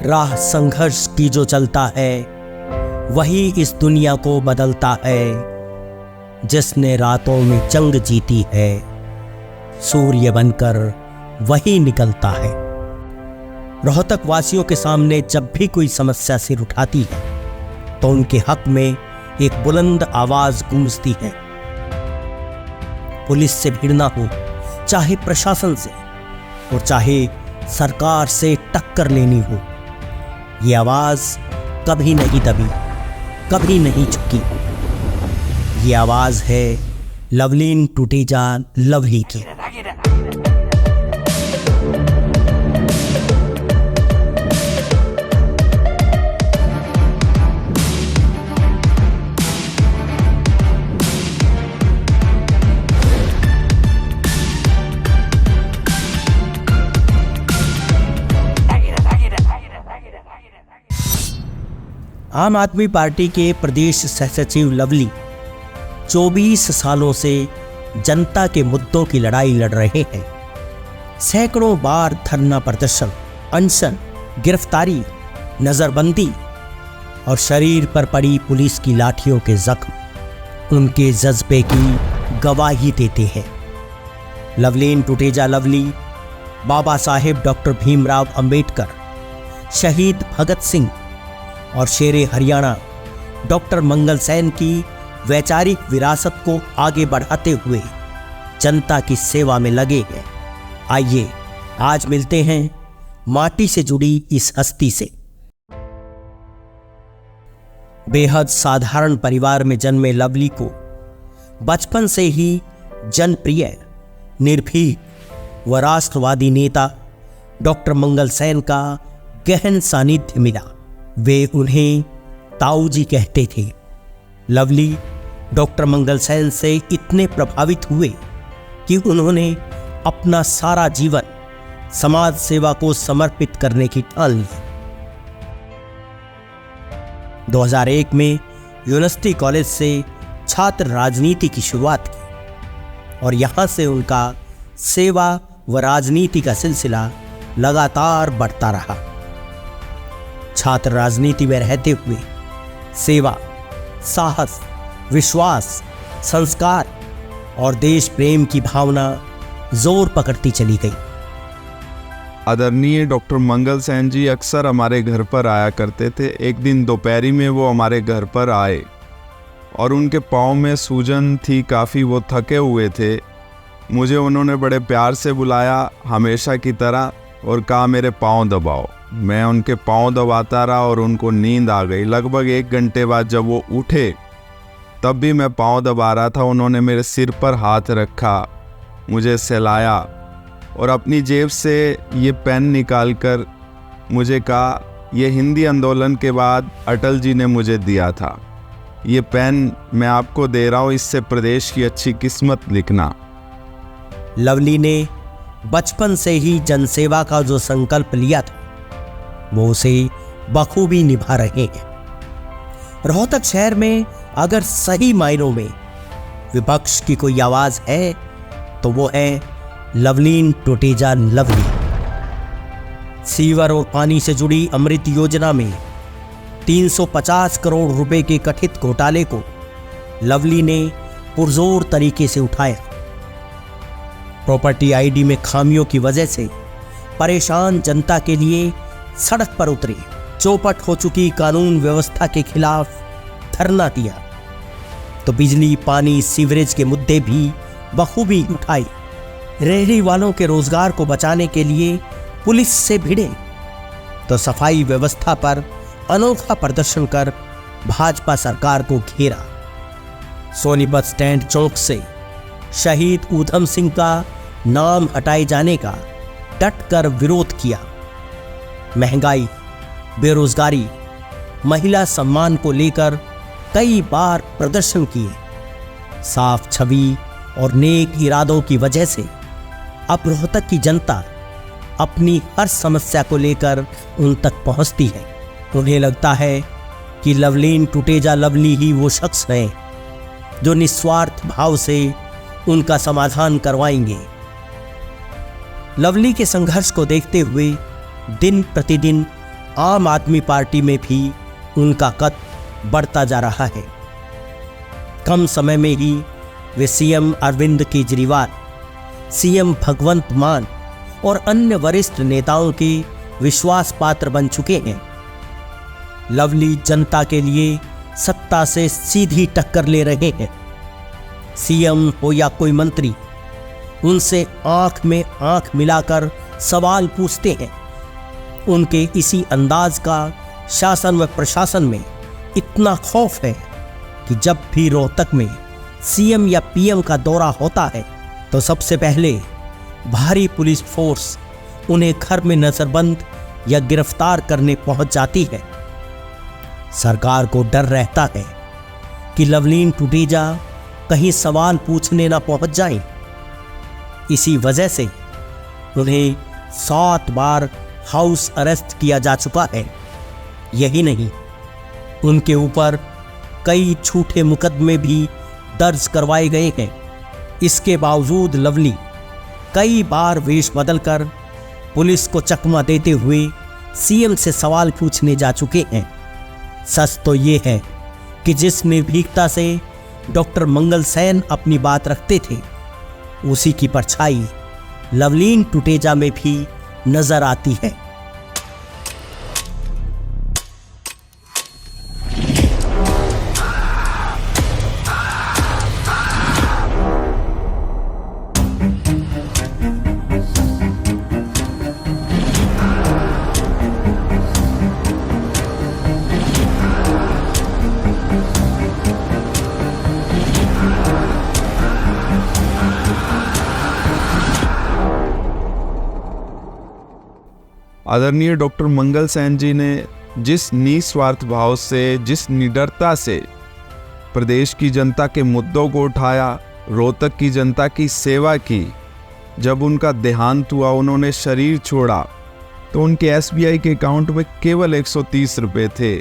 राह संघर्ष की जो चलता है वही इस दुनिया को बदलता है। जिसने रातों में जंग जीती है सूर्य बनकर वही निकलता है। रोहतक वासियों के सामने जब भी कोई समस्या सिर उठाती है तो उनके हक में एक बुलंद आवाज गूंजती है। पुलिस से भिड़ना हो, चाहे प्रशासन से और चाहे सरकार से टक्कर लेनी हो, ये आवाज कभी नहीं दबी, कभी नहीं झुकी। ये आवाज है लवलीन टुटेजा लवली की। आम आदमी पार्टी के प्रदेश सहसचिव लवली 24 सालों से जनता के मुद्दों की लड़ाई लड़ रहे हैं। सैकड़ों बार धरना प्रदर्शन, अनशन, गिरफ्तारी, नजरबंदी और शरीर पर पड़ी पुलिस की लाठियों के जख्म उनके जज्बे की गवाही देते हैं। लवलीन टुटेजा लवली बाबा साहेब डॉक्टर भीमराव अंबेडकर, शहीद भगत सिंह और शेरे हरियाणा डॉक्टर मंगल सैन की वैचारिक विरासत को आगे बढ़ाते हुए जनता की सेवा में लगे हैं। आइए आज मिलते हैं माटी से जुड़ी इस हस्ती से। बेहद साधारण परिवार में जन्मे लवली को बचपन से ही जनप्रिय, निर्भीक व राष्ट्रवादी नेता डॉक्टर मंगल सैन का गहन सानिध्य मिला। वे उन्हें ताऊ जी कहते थे। लवली डॉक्टर मंगल सैन से इतने प्रभावित हुए कि उन्होंने अपना सारा जीवन समाज सेवा को समर्पित करने की ठान ली। 2001 में यूनिवर्सिटी कॉलेज से छात्र राजनीति की शुरुआत की और यहां से उनका सेवा व राजनीति का सिलसिला लगातार बढ़ता रहा। छात्र राजनीति में रहते हुए सेवा, साहस, विश्वास, संस्कार और देश प्रेम की भावना जोर पकड़ती चली गई। आदरणीय डॉक्टर मंगल सैन जी अक्सर हमारे घर पर आया करते थे। एक दिन दोपहरी में वो हमारे घर पर आए और उनके पाँव में सूजन थी काफ़ी, वो थके हुए थे। मुझे उन्होंने बड़े प्यार से बुलाया हमेशा की तरह और कहा मेरे पाँव दबाओ। मैं उनके पाँव दबाता रहा और उनको नींद आ गई। लगभग 1 घंटे बाद जब वो उठे तब भी मैं पाँव दबा रहा था। उन्होंने मेरे सिर पर हाथ रखा, मुझे सहलाया और अपनी जेब से ये पेन निकालकर मुझे कहा ये हिंदी आंदोलन के बाद अटल जी ने मुझे दिया था। ये पेन मैं आपको दे रहा हूँ, इससे प्रदेश की अच्छी किस्मत लिखना। लवली ने बचपन से ही जनसेवा का जो संकल्प लिया था वो उसे बखूबी निभा रहे हैं। रोहतक शहर में अगर सही मायनों में विपक्ष की कोई आवाज है तो वो है लवलीन टुटेजा लवली। सीवर और पानी से जुड़ी अमृत योजना में 350 करोड़ रुपए के कथित घोटाले को लवली ने पुरजोर तरीके से उठाया। प्रॉपर्टी आईडी में खामियों की वजह से परेशान जनता के लिए सड़क पर उतरे, चौपट हो चुकी कानून व्यवस्था के खिलाफ धरना दिया तो बिजली, पानी, सीवरेज के मुद्दे भी बखूबी उठाए। रेहड़ी वालों के रोजगार को बचाने के लिए पुलिस से भिड़े तो सफाई व्यवस्था पर अनोखा प्रदर्शन कर भाजपा सरकार को घेरा। सोनीपत स्टैंड चौक से शहीद ऊधम सिंह का नाम हटाए जाने का डट कर विरोध किया। महंगाई, बेरोजगारी, महिला सम्मान को लेकर कई बार प्रदर्शन किए। साफ छवि और नेक इरादों की वजह से अब रोहतक की जनता अपनी हर समस्या को लेकर उन तक पहुंचती है। उन्हें लगता है कि लवलीन टुटेजा लवली ही वो शख्स हैं जो निस्वार्थ भाव से उनका समाधान करवाएंगे। लवली के संघर्ष को देखते हुए दिन प्रतिदिन आम आदमी पार्टी में भी उनका कद बढ़ता जा रहा है। कम समय में ही वे सीएम अरविंद केजरीवाल, सीएम भगवंत मान और अन्य वरिष्ठ नेताओं के विश्वास पात्र बन चुके हैं। लवली जनता के लिए सत्ता से सीधी टक्कर ले रहे हैं। सीएम हो या कोई मंत्री, उनसे आंख में आंख मिलाकर सवाल पूछते हैं। उनके इसी अंदाज का शासन व प्रशासन में इतना खौफ है कि जब भी रोहतक में सीएम या पीएम का दौरा होता है तो सबसे पहले भारी पुलिस फोर्स उन्हें घर में नजरबंद या गिरफ्तार करने पहुंच जाती है। सरकार को डर रहता है कि लवलीन टुटेजा कहीं सवाल पूछने ना पहुंच जाए। इसी वजह से उन्हें 7 बार हाउस अरेस्ट किया जा चुका है। यही नहीं, उनके ऊपर कई झूठे मुकदमे भी दर्ज करवाए गए हैं। इसके बावजूद लवली कई बार वेश बदलकर पुलिस को चकमा देते हुए सीएम से सवाल पूछने जा चुके हैं। सच तो ये है कि जिस निर्भीकता से डॉक्टर मंगल सैन अपनी बात रखते थे, उसी की परछाई लवलीन टुटेजा में भी नजर आती है। आदरणीय डॉक्टर मंगल सैन जी ने जिस निस्वार्थ भाव से, जिस निडरता से प्रदेश की जनता के मुद्दों को उठाया, रोहतक की जनता की सेवा की, जब उनका देहांत हुआ, उन्होंने शरीर छोड़ा तो उनके एसबीआई के अकाउंट में केवल 130 रुपये थे।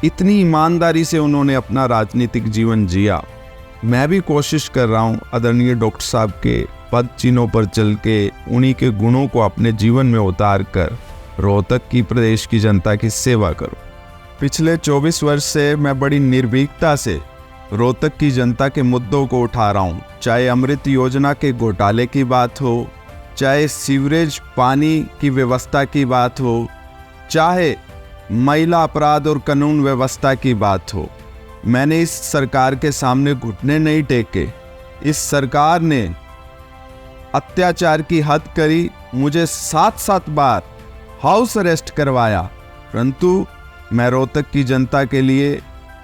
इतनी ईमानदारी से उन्होंने अपना राजनीतिक जीवन जिया। मैं भी कोशिश कर रहा हूँ आदरणीय डॉक्टर साहब के पद चिन्हों पर चल के उन्हीं के गुणों को अपने जीवन में उतार कर रोहतक की, प्रदेश की जनता की सेवा करूं। पिछले 24 वर्ष से मैं बड़ी निर्भीकता से रोहतक की जनता के मुद्दों को उठा रहा हूं। चाहे अमृत योजना के घोटाले की बात हो, चाहे सीवरेज पानी की व्यवस्था की बात हो, चाहे महिला अपराध और कानून व्यवस्था की बात हो। मैंने इस सरकार के सामने घुटने नहीं टेके। इस सरकार ने अत्याचार की हद करी, मुझे 7-7 बार हाउस अरेस्ट करवाया, परंतु मैं रोहतक की जनता के लिए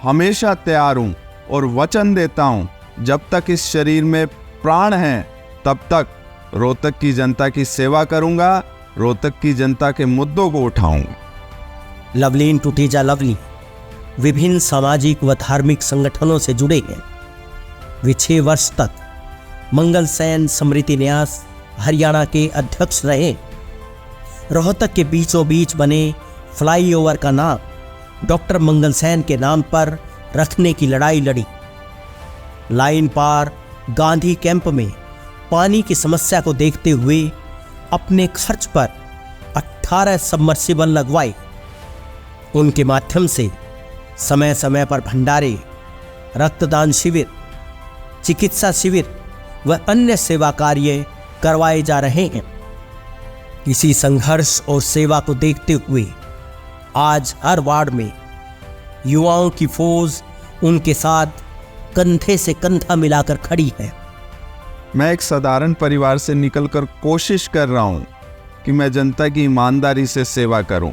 हमेशा तैयार हूं और वचन देता हूं, जब तक इस शरीर में प्राण हैं तब तक रोहतक की जनता की सेवा करूंगा, रोहतक की जनता के मुद्दों को उठाऊंगा। लवलीन टुटेजा लवली विभिन्न सामाजिक व धार्मिक संगठनों से जुड़े हैं। वे 6 वर्ष तक मंगल सैन स्मृति न्यास हरियाणा के अध्यक्ष रहे। रोहतक के बीचों बीच बने फ्लाईओवर का नाम डॉक्टर मंगल सैन के नाम पर रखने की लड़ाई लड़ी। लाइन पार गांधी कैंप में पानी की समस्या को देखते हुए अपने खर्च पर 18 सबमर्सिबल लगवाए। उनके माध्यम से समय समय पर भंडारे, रक्तदान शिविर, चिकित्सा शिविर व अन्य सेवा कार्य करवाए जा रहे हैं। इसी संघर्ष और सेवा को देखते हुए आज हर वार्ड में युवाओं की फौज उनके साथ कंधे से कंधा मिलाकर खड़ी है। मैं एक साधारण परिवार से निकलकर कोशिश कर रहा हूं कि मैं जनता की ईमानदारी से सेवा करूं,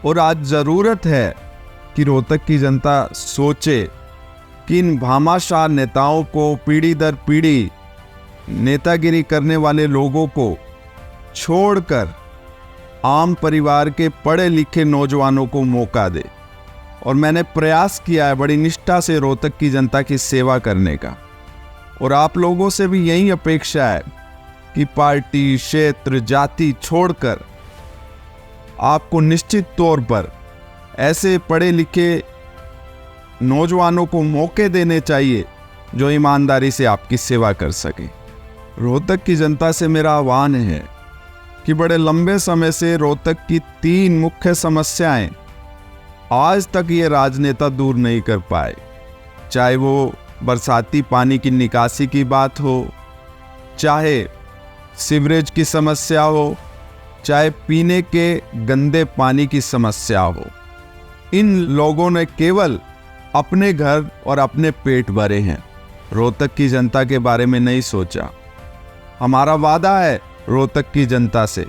और आज ज़रूरत है कि रोहतक की जनता सोचे कि इन भामाशाह नेताओं को, पीढ़ी दर पीढ़ी नेतागिरी करने वाले लोगों को छोड़कर आम परिवार के पढ़े लिखे नौजवानों को मौका दे। और मैंने प्रयास किया है बड़ी निष्ठा से रोहतक की जनता की सेवा करने का, और आप लोगों से भी यही अपेक्षा है कि पार्टी, क्षेत्र, जाति छोड़कर आपको निश्चित तौर पर ऐसे पढ़े लिखे नौजवानों को मौके देने चाहिए जो ईमानदारी से आपकी सेवा कर सके। रोहतक की जनता से मेरा आह्वान है कि बड़े लंबे समय से रोहतक की 3 मुख्य समस्याएं आज तक ये राजनेता दूर नहीं कर पाए। चाहे वो बरसाती पानी की निकासी की बात हो, चाहे सीवरेज की समस्या हो, चाहे पीने के गंदे पानी की समस्या हो। इन लोगों ने केवल अपने घर और अपने पेट भरे हैं, रोहतक की जनता के बारे में नहीं सोचा। हमारा वादा है रोहतक की जनता से,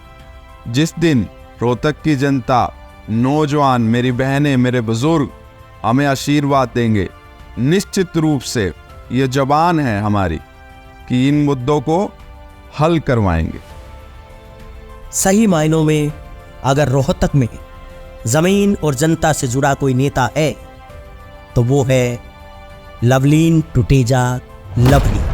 जिस दिन रोहतक की जनता, नौजवान, मेरी बहनें, मेरे बुजुर्ग हमें आशीर्वाद देंगे, निश्चित रूप से ये जबान है हमारी कि इन मुद्दों को हल करवाएंगे। सही मायनों में अगर रोहतक में जमीन और जनता से जुड़ा कोई नेता है तो वो है लवलीन टुटेजा लवली।